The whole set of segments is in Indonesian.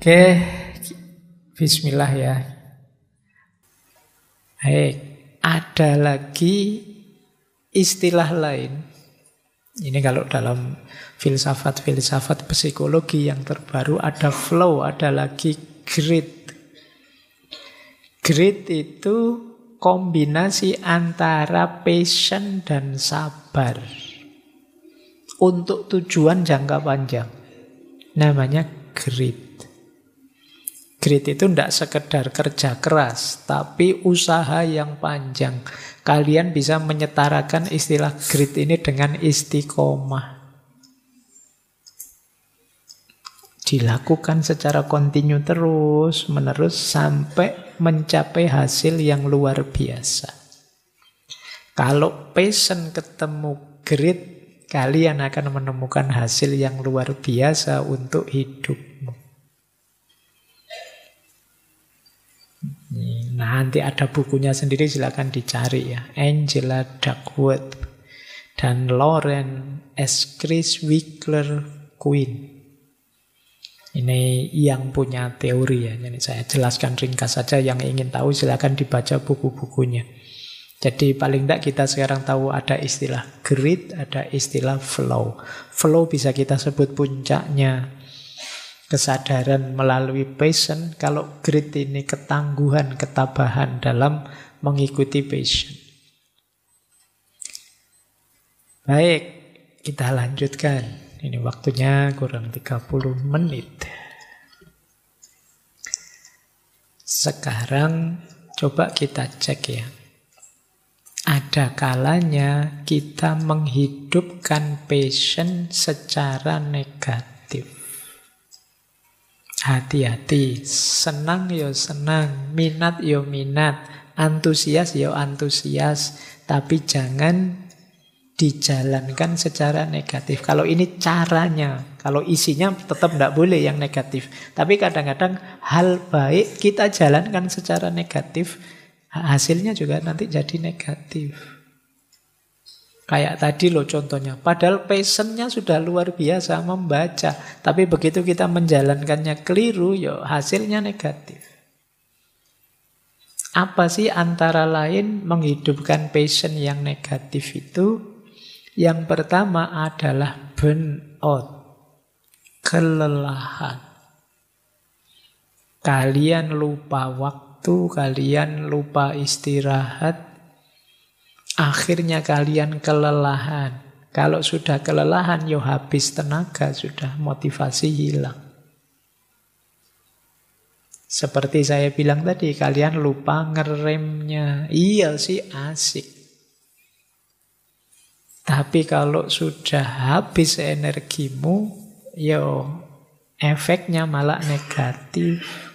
Oke, bismillah ya. Baik, ada lagi istilah lain. Ini kalau dalam filsafat psikologi yang terbaru ada flow, ada lagi grit. Grit itu kombinasi antara passion dan sabar untuk tujuan jangka panjang. Namanya grit. Grit itu tidak sekedar kerja keras, tapi usaha yang panjang. Kalian bisa menyetarakan istilah grit ini dengan istiqomah. Dilakukan secara kontinu terus, menerus, sampai mencapai hasil yang luar biasa. Kalau passion ketemu grit, kalian akan menemukan hasil yang luar biasa untuk hidupmu. Nanti ada bukunya sendiri, silakan dicari ya. Angela Duckworth dan Lauren S. Criswickler Quinn. Ini yang punya teori ya. Jadi saya jelaskan ringkas saja, yang ingin tahu silakan dibaca buku-bukunya. Jadi paling tidak kita sekarang tahu ada istilah grit, ada istilah flow. Flow bisa kita sebut puncaknya kesadaran melalui passion. Kalau grit ini ketangguhan, ketabahan dalam mengikuti passion. Baik, kita lanjutkan. Ini waktunya kurang 30 menit. Sekarang coba kita cek ya. Ada kalanya kita menghidupkan passion secara negatif. Hati-hati, senang yo senang, minat yo minat, antusias yo antusias, tapi jangan dijalankan secara negatif. Kalau ini caranya, kalau isinya tetap tidak boleh yang negatif. Tapi kadang-kadang hal baik kita jalankan secara negatif, hasilnya juga nanti jadi negatif. Kayak tadi loh contohnya, padahal passionnya sudah luar biasa membaca, tapi begitu kita menjalankannya keliru, yo hasilnya negatif. Apa sih antara lain menghidupkan passion yang negatif itu? Yang pertama adalah burnout, kelelahan. Kalian lupa waktu, kalian lupa istirahat, akhirnya kalian kelelahan. Kalau sudah kelelahan, yo habis tenaga, sudah motivasi hilang. Seperti saya bilang tadi, kalian lupa ngeremnya. Iya sih asik. Tapi kalau sudah habis energimu, yo efeknya malah negatif.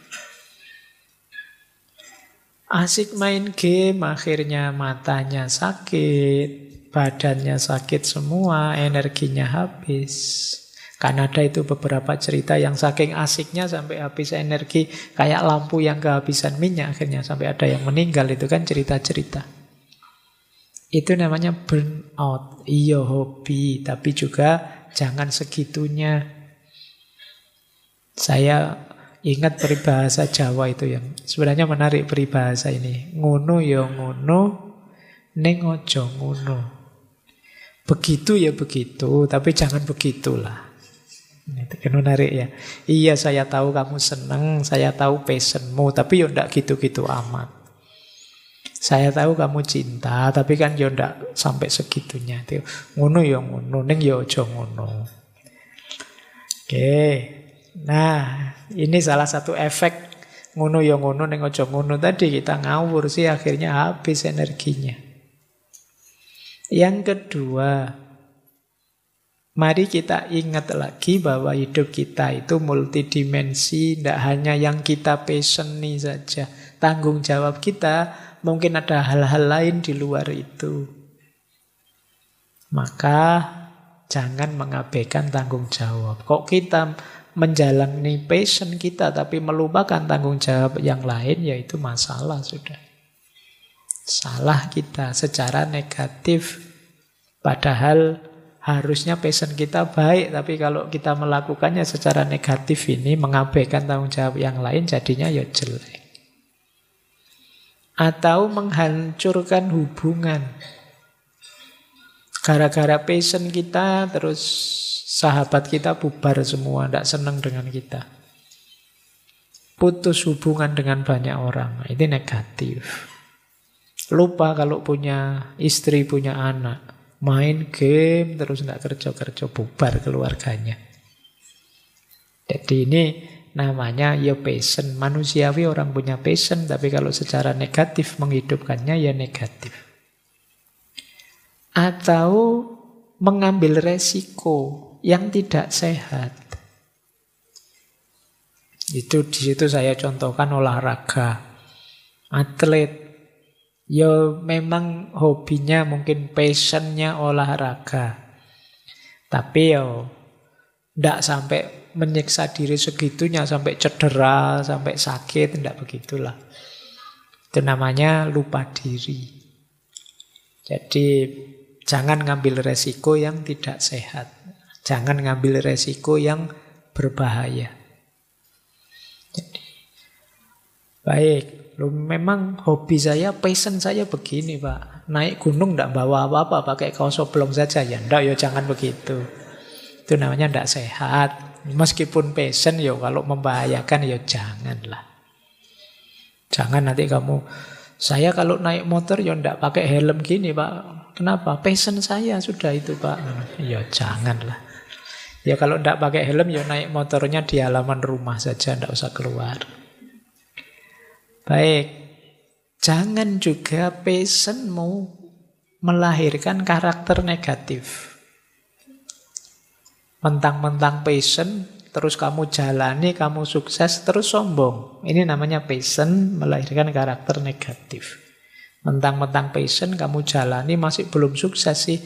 Asik main game, akhirnya matanya sakit, badannya sakit semua, energinya habis. Kan ada itu beberapa cerita yang saking asiknya sampai habis energi, kayak lampu yang kehabisan minyak, akhirnya sampai ada yang meninggal. Itu kan cerita-cerita. Itu namanya burnout. Iya hobi, tapi juga jangan segitunya. Saya ingat peribahasa Jawa itu yang sebenarnya menarik peribahasa ini. Ngono ya ngono, ning ojo ngono. Begitu ya begitu, tapi jangan begitulah. Itu kan menarik ya. Iya saya tahu kamu senang, saya tahu passionmu, tapi ya ndak gitu-gitu amat. Saya tahu kamu cinta, tapi kan ya ndak sampai segitunya. Ngono ya ngono, ning ya ojo ngono. Oke. Nah, ini salah satu efek ngono ya ngono ning aja ngono tadi, kita ngawur sih akhirnya habis energinya. Yang kedua, mari kita ingat lagi bahwa hidup kita itu multidimensi, tidak hanya yang kita passioni saja. Tanggung jawab kita mungkin ada hal-hal lain di luar itu. Maka jangan mengabaikan tanggung jawab. Kok kita menjalani passion kita tapi melupakan tanggung jawab yang lain, yaitu masalah sudah. Salah kita secara negatif. Padahal harusnya passion kita baik, tapi kalau kita melakukannya secara negatif ini, mengabaikan tanggung jawab yang lain, jadinya ya jelek. Atau menghancurkan hubungan. Gara-gara passion kita, terus sahabat kita bubar semua, tidak senang dengan kita. Putus hubungan dengan banyak orang, ini negatif. Lupa kalau punya istri, punya anak. Main game, terus tidak kerja-kerja, bubar keluarganya. Jadi ini namanya ya passion. Manusiawi orang punya passion, tapi kalau secara negatif menghidupkannya ya negatif. Atau mengambil resiko yang tidak sehat. Itu di situ saya contohkan olahraga. Atlet ya memang hobinya mungkin passionnya olahraga. Tapi ya tidak sampai menyiksa diri segitunya, sampai cedera, sampai sakit, tidak begitulah. Itu namanya lupa diri. Jadi jangan ngambil resiko yang tidak sehat. Jangan ngambil resiko yang berbahaya. Jadi, baik. Loh, memang hobi saya, passion saya begini Pak. Naik gunung tidak bawa apa-apa, pakai kaos oblong saja. Ya enggak, ya jangan begitu. Itu namanya tidak sehat. Meskipun passion, ya kalau membahayakan, ya janganlah. Jangan nanti kamu, saya kalau naik motor, ya tidak pakai helm gini Pak. Kenapa? Passion saya sudah itu Pak. Ya janganlah. Ya kalau tidak pakai helm, ya naik motornya di halaman rumah saja, tidak usah keluar. Baik, jangan juga passionmu melahirkan karakter negatif. Mentang-mentang passion, terus kamu jalani, kamu sukses, terus sombong. Ini namanya passion melahirkan karakter negatif. Mentang-mentang passion, kamu jalani, masih belum sukses sih,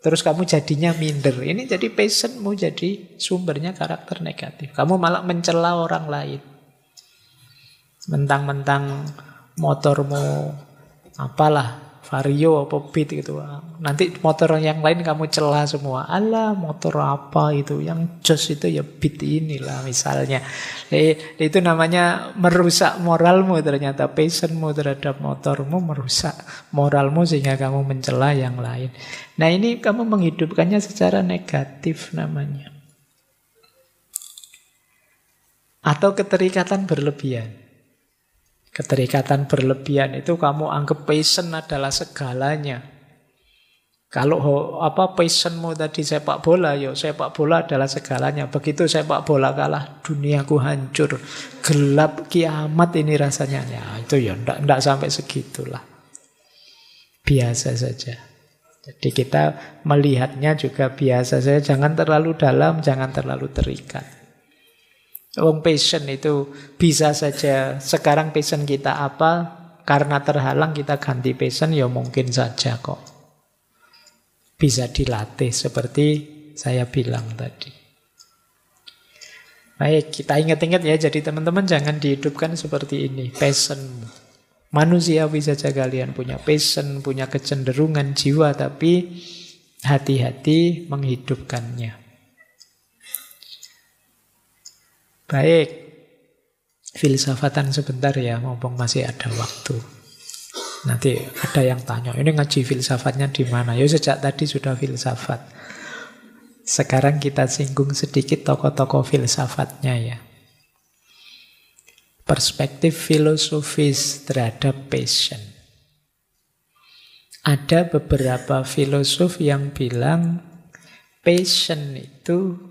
terus kamu jadinya minder. Ini jadi passionmu, jadi sumbernya karakter negatif. Kamu malah mencela orang lain. Mentang-mentang motormu apalah, Vario apa Beat gitu. Nanti motor yang lain kamu celah semua. Alah, motor apa itu? Yang jos itu ya Beat inilah misalnya. Itu namanya merusak moralmu ternyata. Passionmu terhadap motormu merusak moralmu sehingga kamu mencela yang lain. Nah ini kamu menghidupkannya secara negatif namanya. Atau keterikatan berlebihan. Keterikatan berlebihan itu kamu anggap passion adalah segalanya. Kalau passionmu tadi sepak bola, ya sepak bola adalah segalanya. Begitu sepak bola kalah, duniaku hancur, gelap kiamat ini rasanya. Ya itu ya enggak sampai segitulah. Biasa saja. Jadi kita melihatnya juga biasa saja. Jangan terlalu dalam, jangan terlalu terikat. Passion itu bisa saja sekarang passion kita apa, karena terhalang kita ganti passion, ya mungkin saja kok. Bisa dilatih seperti saya bilang tadi. Baik, kita ingat-ingat ya, jadi teman-teman jangan dihidupkan seperti ini, passionmu. Manusiawi saja kalian punya passion, punya kecenderungan jiwa, tapi hati-hati menghidupkannya. Baik, filsafatan sebentar ya, mumpung masih ada waktu. Nanti ada yang tanya, ini ngaji filsafatnya di mana? Ya sejak tadi sudah filsafat. Sekarang kita singgung sedikit tokoh-tokoh filsafatnya ya. Perspektif filosofis terhadap passion. Ada beberapa filosof yang bilang passion itu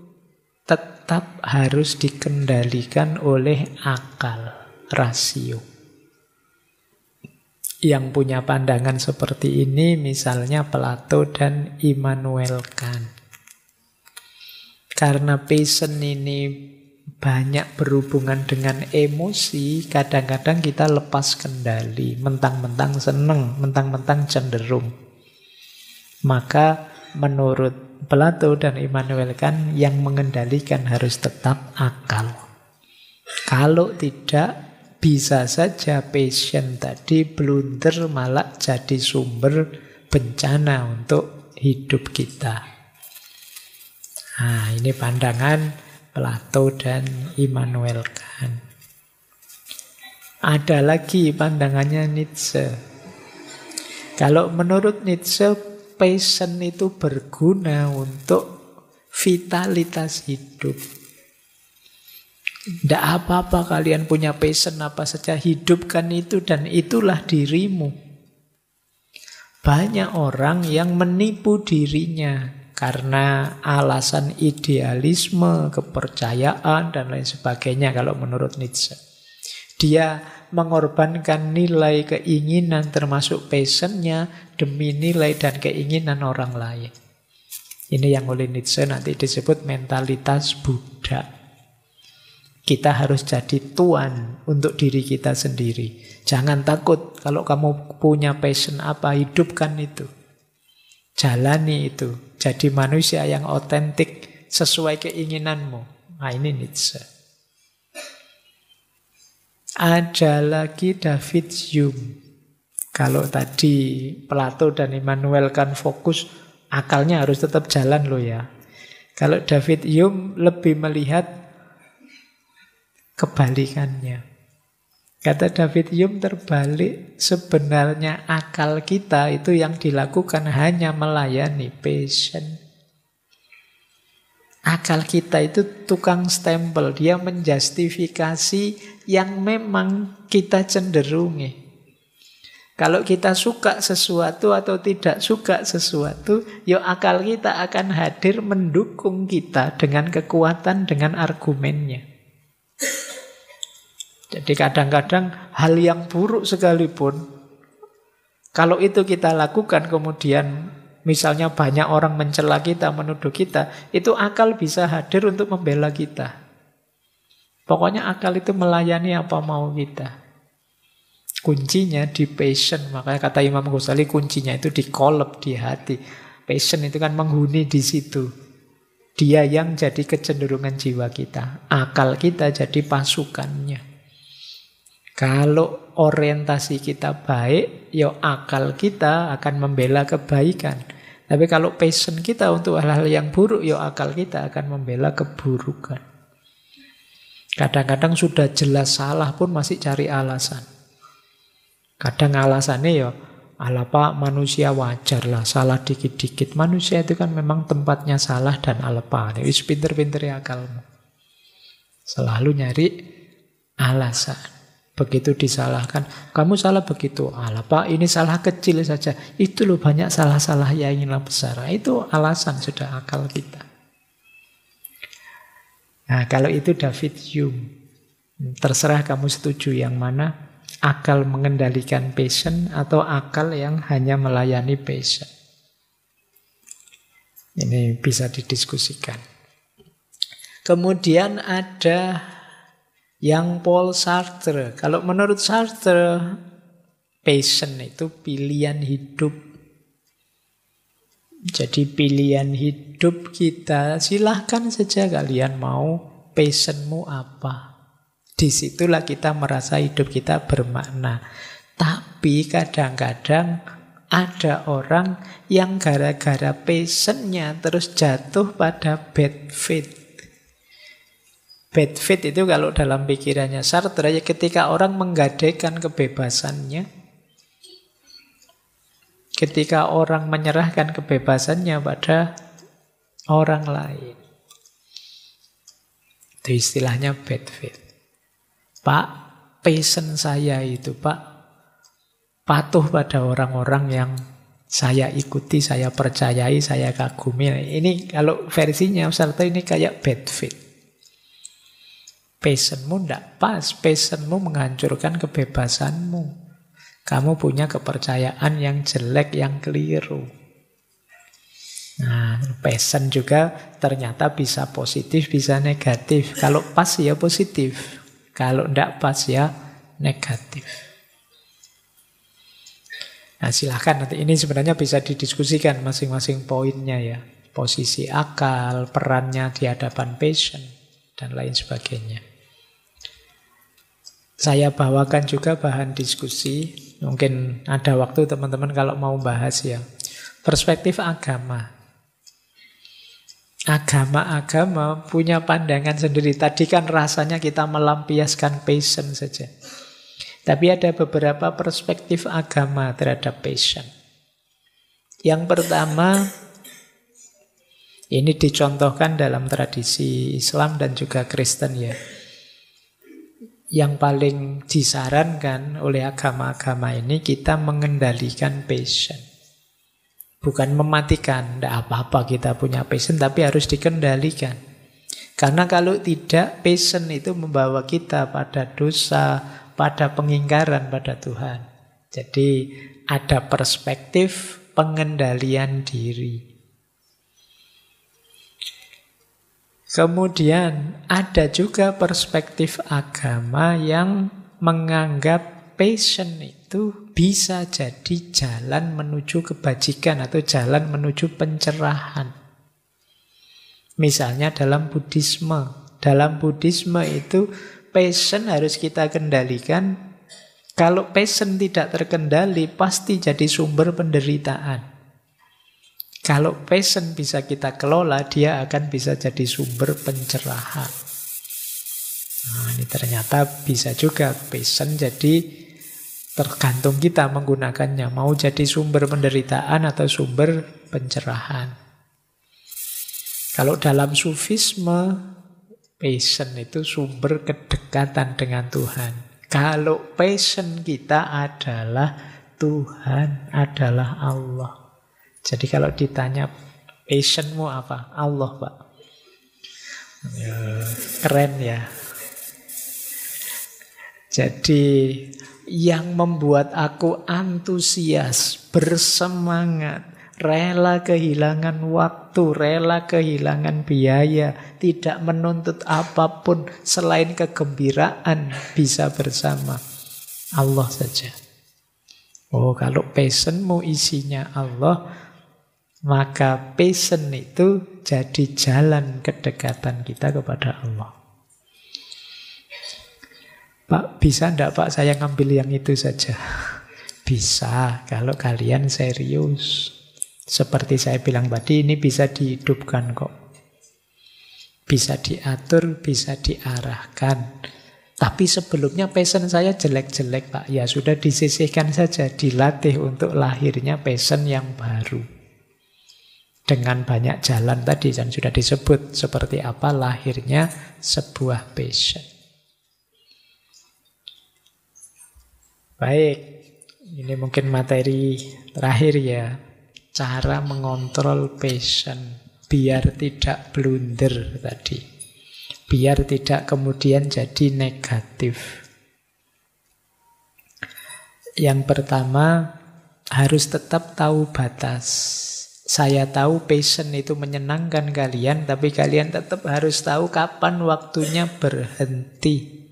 tetap harus dikendalikan oleh akal, rasio. Yang punya pandangan seperti ini misalnya Plato dan Immanuel Kant. Karena passion ini banyak berhubungan dengan emosi, kadang-kadang kita lepas kendali, mentang-mentang seneng, mentang-mentang cenderung. Maka menurut Plato dan Immanuel Kant yang mengendalikan harus tetap akal. Kalau tidak, bisa saja passion tadi blunder malah jadi sumber bencana untuk hidup kita. Nah, ini pandangan Plato dan Immanuel Kant. Ada lagi pandangannya Nietzsche. Kalau menurut Nietzsche, passion itu berguna untuk vitalitas hidup. Tidak apa-apa kalian punya passion apa saja, hidupkan itu dan itulah dirimu. Banyak orang yang menipu dirinya karena alasan idealisme, kepercayaan, dan lain sebagainya kalau menurut Nietzsche. Dia mengorbankan nilai keinginan termasuk passionnya demi nilai dan keinginan orang lain. Ini yang oleh Nietzsche nanti disebut mentalitas budak. Kita harus jadi tuan untuk diri kita sendiri. Jangan takut kalau kamu punya passion apa, hidupkan itu. Jalani itu. Jadi manusia yang otentik sesuai keinginanmu. Nah, ini Nietzsche. Ada lagi David Hume. Kalau tadi Plato dan Immanuel Kant fokus, akalnya harus tetap jalan loh ya. Kalau David Hume lebih melihat kebalikannya. Kata David Hume terbalik, sebenarnya akal kita itu yang dilakukan hanya melayani passion. Akal kita itu tukang stempel, dia menjustifikasi yang memang kita cenderungi. Kalau kita suka sesuatu atau tidak suka sesuatu, ya akal kita akan hadir mendukung kita dengan kekuatan, dengan argumennya. Jadi kadang-kadang hal yang buruk sekalipun, kalau itu kita lakukan kemudian misalnya banyak orang mencela kita, menuduh kita, itu akal bisa hadir untuk membela kita. Pokoknya akal itu melayani apa mau kita. Kuncinya di passion. Makanya kata Imam Ghazali, kuncinya itu di kolab, di hati. Passion itu kan menghuni di situ. Dia yang jadi kecenderungan jiwa kita. Akal kita jadi pasukannya. Kalau orientasi kita baik, ya akal kita akan membela kebaikan. Tapi kalau passion kita untuk hal-hal yang buruk, ya akal kita akan membela keburukan. Kadang-kadang sudah jelas salah pun masih cari alasan. Kadang alasannya ya, ala pak manusia wajar lah, salah dikit-dikit. Manusia itu kan memang tempatnya salah dan alpa. Ini pinter-pinter ya akalmu. Selalu nyari alasan. Begitu disalahkan, kamu salah begitu. Alah pak, ini salah kecil saja. Itu loh banyak salah-salah yang ingin besar. Itu alasan sudah akal kita. Nah kalau itu David Hume. Terserah kamu setuju yang mana. Akal mengendalikan passion atau akal yang hanya melayani passion. Ini bisa didiskusikan. Kemudian ada yang Paul Sartre. Kalau menurut Sartre, passion itu pilihan hidup. Jadi pilihan hidup kita, silahkan saja kalian mau passionmu apa. Disitulah kita merasa hidup kita bermakna. Tapi kadang-kadang ada orang yang gara-gara passionnya terus jatuh pada bad faith. Bad faith itu kalau dalam pikirannya Sartre, ya ketika orang menggadaikan kebebasannya, ketika orang menyerahkan kebebasannya pada orang lain. Itu istilahnya bad faith. Pak, passion saya itu, Pak, patuh pada orang-orang yang saya ikuti, saya percayai, saya kagumi. Ini kalau versinya Sartre ini kayak bad faith. Passionmu tidak pas, passionmu menghancurkan kebebasanmu. Kamu punya kepercayaan yang jelek, yang keliru. Nah, passion juga ternyata bisa positif, bisa negatif. Kalau pas ya positif, kalau tidak pas ya negatif. Nah silahkan nanti ini sebenarnya bisa didiskusikan masing-masing poinnya ya. Posisi akal, perannya di hadapan passion, dan lain sebagainya. Saya bawakan juga bahan diskusi. Mungkin ada waktu teman-teman kalau mau bahas ya. Perspektif agama. Agama-agama punya pandangan sendiri. Tadi kan rasanya kita melampiaskan passion saja. Tapi ada beberapa perspektif agama terhadap passion. Yang pertama, ini dicontohkan dalam tradisi Islam dan juga Kristen ya. Yang paling disarankan oleh agama-agama ini kita mengendalikan passion. Bukan mematikan, tidak apa-apa kita punya passion, tapi harus dikendalikan. Karena kalau tidak, passion itu membawa kita pada dosa, pada pengingkaran pada Tuhan. Jadi ada perspektif pengendalian diri. Kemudian ada juga perspektif agama yang menganggap passion itu bisa jadi jalan menuju kebajikan atau jalan menuju pencerahan. Misalnya dalam Buddhisme. Dalam Buddhisme itu passion harus kita kendalikan. Kalau passion tidak terkendali, pasti jadi sumber penderitaan. Kalau passion bisa kita kelola, dia akan bisa jadi sumber pencerahan. Nah, ini ternyata bisa juga passion jadi tergantung kita menggunakannya. Mau jadi sumber penderitaan atau sumber pencerahan. Kalau dalam sufisme, passion itu sumber kedekatan dengan Tuhan. Kalau passion kita adalah Tuhan, adalah Allah. Jadi kalau ditanya passionmu apa? Allah, Pak. Ya, keren ya. Jadi yang membuat aku antusias, bersemangat, rela kehilangan waktu, rela kehilangan biaya, tidak menuntut apapun selain kegembiraan bisa bersama Allah saja. Oh, kalau passionmu isinya Allah, maka passion itu jadi jalan kedekatan kita kepada Allah. Pak, bisa enggak Pak saya ngambil yang itu saja? Bisa, kalau kalian serius. Seperti saya bilang tadi, ini bisa dihidupkan kok. Bisa diatur, bisa diarahkan. Tapi sebelumnya passion saya jelek-jelek Pak. Ya sudah disisihkan saja, dilatih untuk lahirnya passion yang baru. Dengan banyak jalan tadi yang sudah disebut. Seperti apa lahirnya sebuah passion. Baik, ini mungkin materi terakhir ya. Cara mengontrol passion biar tidak blunder tadi. Biar tidak kemudian jadi negatif. Yang pertama, harus tetap tahu batas. Saya tahu passion itu menyenangkan kalian, tapi kalian tetap harus tahu kapan waktunya berhenti.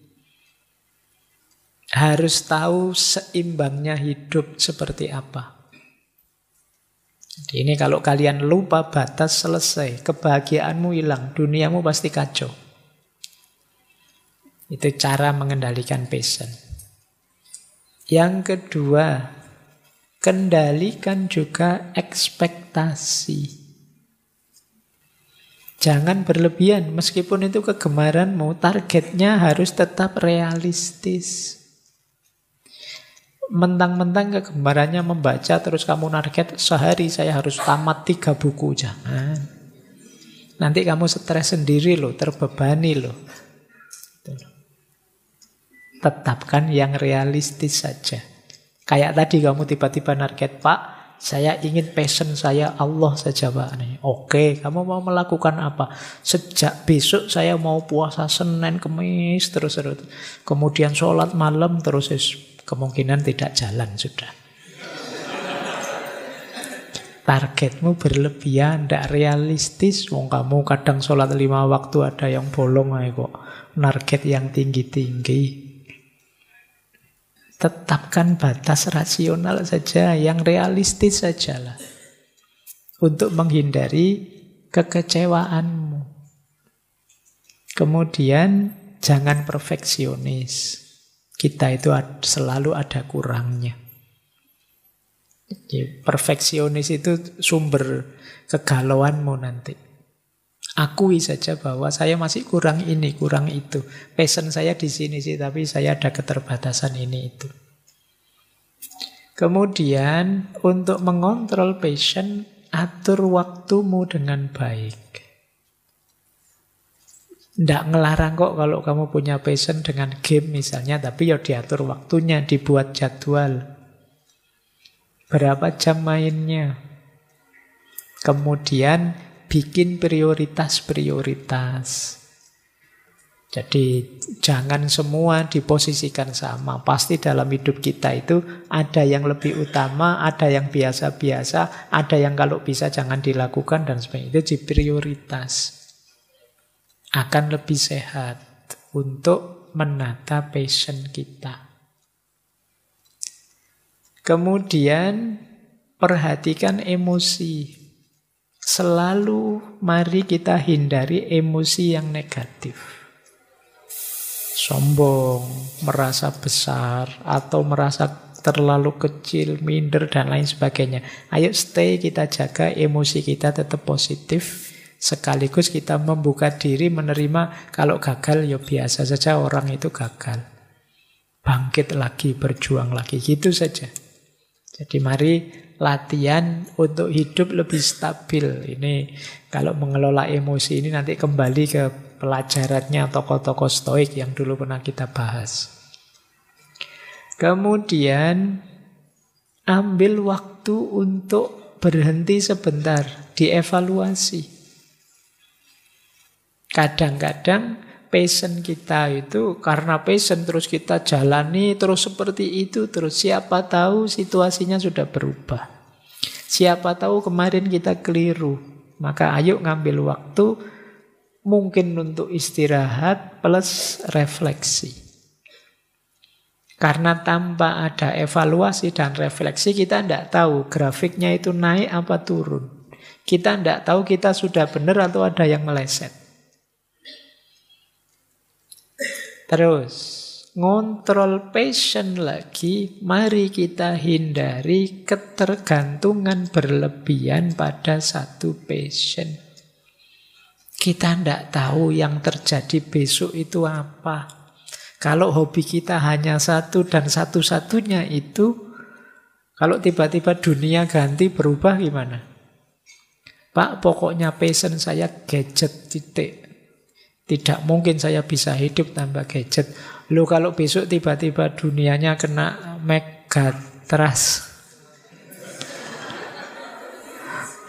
Harus tahu seimbangnya hidup seperti apa. Jadi ini kalau kalian lupa batas, selesai. Kebahagiaanmu hilang, duniamu pasti kacau. Itu cara mengendalikan passion. Yang kedua, kendalikan juga ekspektasi. Jangan berlebihan, meskipun itu kegemaranmu, targetnya harus tetap realistis. Mentang-mentang kegemarannya membaca, terus kamu target sehari saya harus tamat 3 buku. Jangan. Nanti kamu stres sendiri loh, terbebani loh. Tetapkan yang realistis saja. Kayak tadi kamu tiba-tiba target, Pak, saya ingin passion saya Allah saja Pak. Oke, kamu mau melakukan apa? Sejak besok saya mau puasa Senin, Kamis, terus. Kemudian sholat malam, terus kemungkinan tidak jalan sudah. Targetmu berlebihan, tidak realistis. Wong kamu kadang sholat 5 waktu ada yang bolong kok. Target yang tinggi-tinggi. Tetapkan batas rasional saja, yang realistis sajalah. Untuk menghindari kekecewaanmu. Kemudian jangan perfeksionis. Kita itu selalu ada kurangnya. Jadi, perfeksionis itu sumber kegalauanmu nanti. Akui saja bahwa saya masih kurang ini, kurang itu. Passion saya di sini sih, tapi saya ada keterbatasan ini itu. Kemudian untuk mengontrol passion, atur waktumu dengan baik. Tidak ngelarang kok kalau kamu punya passion dengan game misalnya, tapi ya diatur waktunya, dibuat jadwal. Berapa jam mainnya? Kemudian bikin prioritas-prioritas. Jadi jangan semua diposisikan sama. Pasti dalam hidup kita itu ada yang lebih utama, ada yang biasa-biasa, ada yang kalau bisa jangan dilakukan dan sebagainya. Itu di prioritas. Akan lebih sehat untuk menata passion kita. Kemudian perhatikan emosi. Selalu mari kita hindari emosi yang negatif. Sombong, merasa besar, atau merasa terlalu kecil, minder, dan lain sebagainya. Ayo stay, kita jaga emosi kita tetap positif. Sekaligus kita membuka diri menerima kalau gagal ya biasa saja orang itu gagal. Bangkit lagi, berjuang lagi, gitu saja. Jadi mari latihan untuk hidup lebih stabil. Ini kalau mengelola emosi ini nanti kembali ke pelajarannya tokoh-tokoh stoik yang dulu pernah kita bahas. Kemudian ambil waktu untuk berhenti sebentar, dievaluasi. Kadang-kadang passion kita itu karena passion terus kita jalani terus seperti itu terus, siapa tahu situasinya sudah berubah. Siapa tahu kemarin kita keliru. Maka ayo ngambil waktu mungkin untuk istirahat plus refleksi. Karena tanpa ada evaluasi dan refleksi kita tidak tahu grafiknya itu naik apa turun. Kita tidak tahu kita sudah benar atau ada yang meleset. Terus, ngontrol passion lagi, mari kita hindari ketergantungan berlebihan pada satu passion. Kita tidak tahu yang terjadi besok itu apa. Kalau hobi kita hanya satu dan satu-satunya itu, kalau tiba-tiba dunia ganti berubah gimana? Pak, pokoknya passion saya gadget titik. Tidak mungkin saya bisa hidup tanpa gadget. Loh kalau besok tiba-tiba dunianya kena megatrust.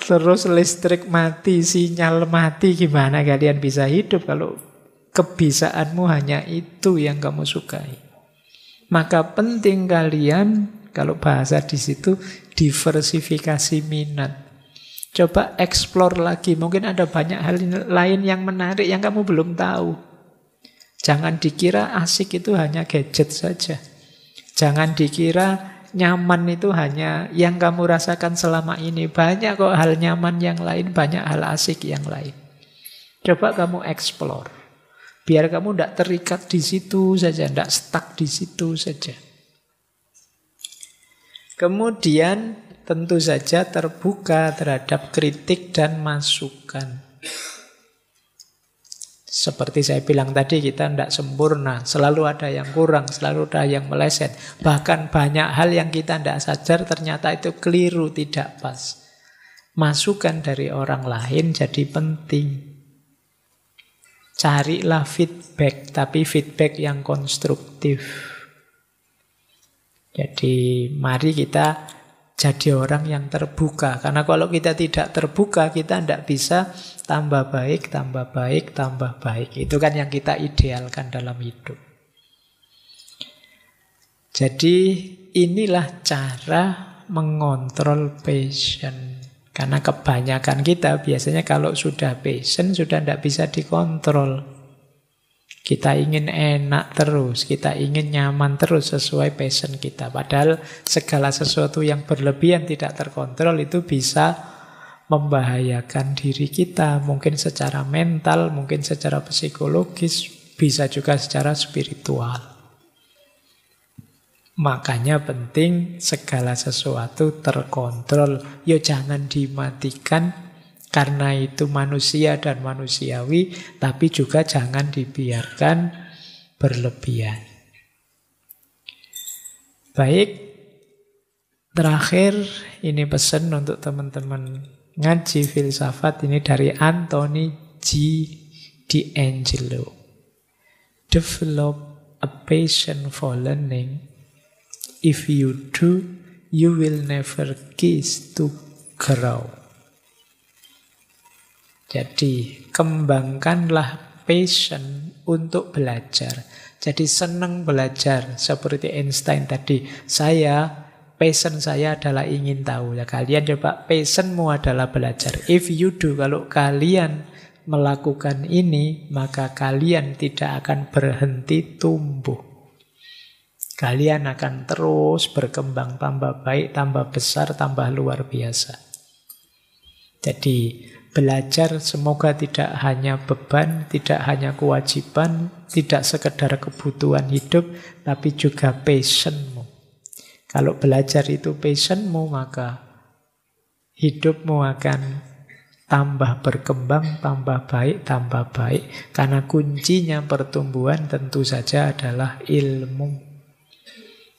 Terus listrik mati, sinyal mati, gimana kalian bisa hidup kalau kebisaanmu hanya itu yang kamu sukai? Maka penting kalian, kalau bahasa di situ, diversifikasi minat. Coba explore lagi, mungkin ada banyak hal lain yang menarik yang kamu belum tahu. Jangan dikira asik itu hanya gadget saja. Jangan dikira nyaman itu hanya yang kamu rasakan selama ini. Banyak kok hal nyaman yang lain, banyak hal asik yang lain. Coba kamu explore. Biar kamu tidak terikat di situ saja, tidak stuck di situ saja. Kemudian tentu saja terbuka terhadap kritik dan masukan. Seperti saya bilang tadi, kita tidak sempurna. Selalu ada yang kurang, selalu ada yang meleset. Bahkan banyak hal yang kita tidak sadar ternyata itu keliru, tidak pas. Masukan dari orang lain jadi penting. Carilah feedback, tapi feedback yang konstruktif. Jadi mari kita jadi orang yang terbuka. Karena kalau kita tidak terbuka, kita tidak bisa tambah baik, tambah baik, tambah baik. Itu kan yang kita idealkan dalam hidup. Jadi inilah cara mengontrol passion. Karena kebanyakan kita biasanya kalau sudah passion, sudah tidak bisa dikontrol. Kita ingin enak terus, kita ingin nyaman terus sesuai passion kita. Padahal segala sesuatu yang berlebihan tidak terkontrol itu bisa membahayakan diri kita. Mungkin secara mental, mungkin secara psikologis, bisa juga secara spiritual. Makanya penting segala sesuatu terkontrol. Ya jangan dimatikan, Karena itu manusia dan manusiawi, tapi juga jangan dibiarkan berlebihan. Baik, terakhir ini pesan untuk teman-teman ngaji filsafat ini dari Anthony G. D'Angelo. Develop a passion for learning. If you do, you will never cease to grow. Jadi, kembangkanlah passion untuk belajar. Jadi senang belajar. Seperti Einstein tadi. Passion saya adalah ingin tahu. Ya, kalian coba, passionmu adalah belajar. If you do, kalau kalian melakukan ini, maka kalian tidak akan berhenti tumbuh. Kalian akan terus berkembang, tambah baik, tambah besar, tambah luar biasa. Jadi, belajar semoga tidak hanya beban, tidak hanya kewajiban, tidak sekedar kebutuhan hidup, tapi juga passionmu. Kalau belajar itu passionmu, maka hidupmu akan tambah berkembang, tambah baik, tambah baik. Karena kuncinya pertumbuhan tentu saja adalah ilmu.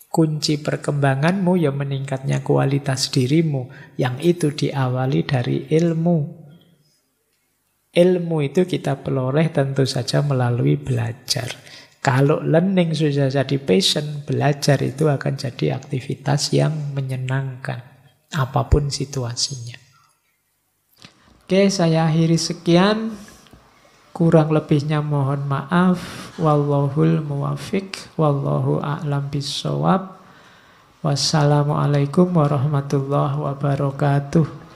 Kunci perkembanganmu ya meningkatnya kualitas dirimu, yang itu diawali dari ilmu. Ilmu itu kita peroleh tentu saja melalui belajar. Kalau learning sudah jadi passion, belajar itu akan jadi aktivitas yang menyenangkan, apapun situasinya. Oke, saya akhiri sekian. Kurang lebihnya mohon maaf. Wallahul muwafiq, wallahu a'lam bissawab. Wassalamualaikum warahmatullahi wabarakatuh.